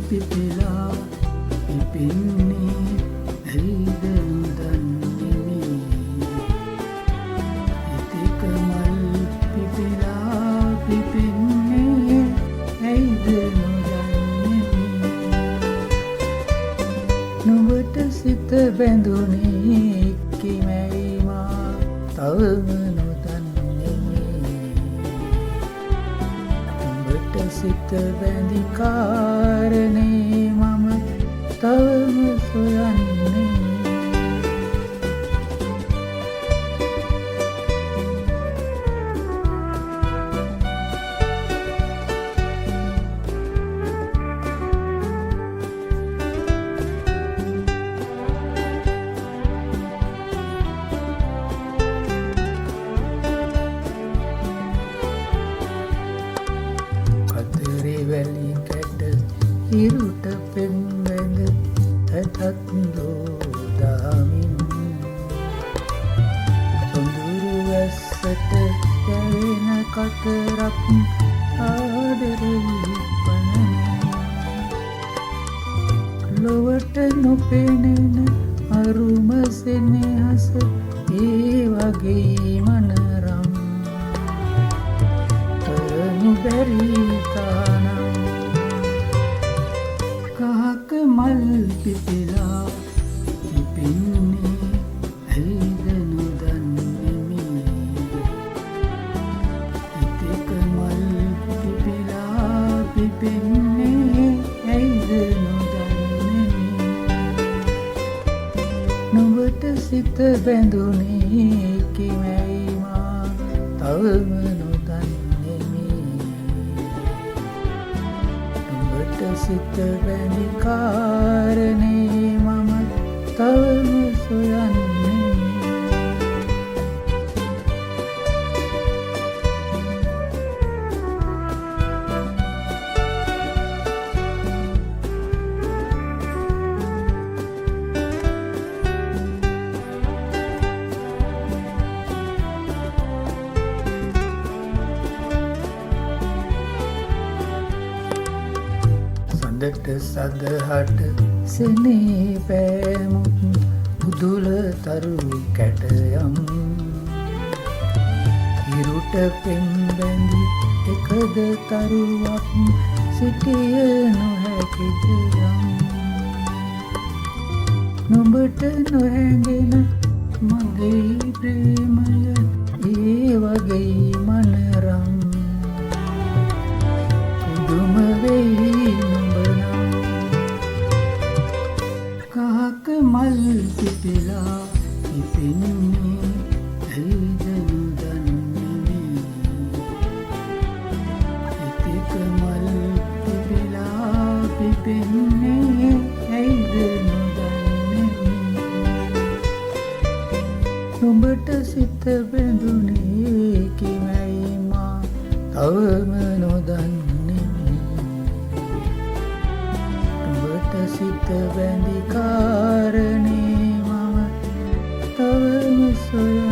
පිපිලා පිපෙන්නේ ඇයිද නොදන්නෙමි. හිතක මල් පිපිලා පිපෙන්නේ ඇයිද නොදන්නෙමි. නුඹට සිත බැඳුනේ කිමැයි මා තවම නොදන්නෙමි. නුඹට සිත බැඳි කාරණේ මම තවම සොයන්නේ. කතරේ වැලි කැට හිරුට පෙම්බැඳ ඇතත් දෝදාමින් සොඳුරු වැස්සට යැවෙන කතරක් ආදරෙහි පනමින් ලොවට නොපෙනෙන අරුම සෙනෙහස ඒ වගේ මනරම් කරනු බැරි තානම්. කහක මල් පිපිලා පිපෙන්නේ ඇයිද නොදන්නෙමි. හිතක මල් පිපිලා පිපෙන්නේ ඇයිද නොදන්නෙමි. නුඹට සිත බැඳුනේ කිමැයි මා තවම නොදන්නෙමි. නුඹට සිත බැඳි කාරණේ මම තවම සොයන්නේ. සඳට සදහට සෙනේ පෑමුත් බුදුල තරු කැටයම් හිරුට පෙම්බැඳි එකද තරුවක් සිටිය නොහැකිද යම්. නුඹට නොහැඟෙන මගේ ප්‍රේමය ඒ වගේ මනරම් පුදුම වෙයි නුඹනම්. කහක මල් පිපිලා පිපෙන්නේ ඇයිද නොදන්නෙමි. හිතක මල් පිපිලා පිපෙන්නේ ඇයිද නොදන්නෙමි. නුඹට සිත බැඳුනේ කිමැයි මා තවම නොදන්නෙමි. නුඹට සිත බැඳි කාරණේ මම තවම සොයන්නේ.